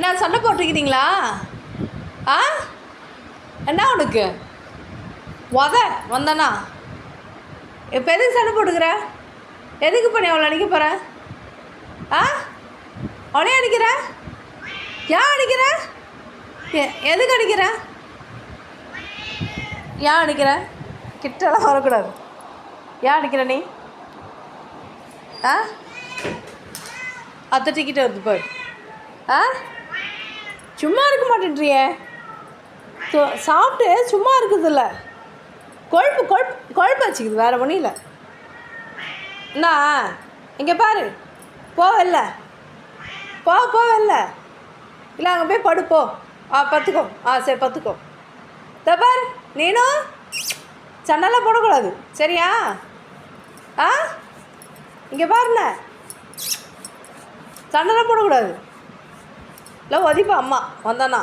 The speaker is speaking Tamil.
என்ன சண்டை போட்டிருக்கிறீங்களா? ஆ என்ன உனக்கு வந்தனா? இப்போ எதுக்கு சண்டை போட்டுக்கிற? எதுக்கு பண்ணி அவளை அடிக்க போகிற? ஆ அவளையே அடிக்கிற? ஏன் அடிக்கிற? எதுக்கு அடிக்கிற? ஏன் அடிக்கிற? கிட்டலாம் வரக்கூடாது. ஏன் அடிக்கிற நீ? ஆ அத்தை டிக்கெட் வருது போய். ஆ சும்மா இருக்க மாட்டேன்றியே. சாப்பிட்டு சும்மா இருக்குதில்ல, கொழுப்பு வச்சுக்குது, வேறு ஒன்றும் இல்லை. என்ன இங்கே பாரு, போவல்ல, போவல்ல, இல்லை அங்கே போய் படுப்போ. பத்துக்கோ. சரி பத்துக்கோ. பாரு, நீனும் சண்டைலாம் போடக்கூடாது, சரியா? இங்கே பாருண்ண, சண்டைலாம் போடக்கூடாது. இல்லை ஒதிப்பா அம்மா வந்தானா.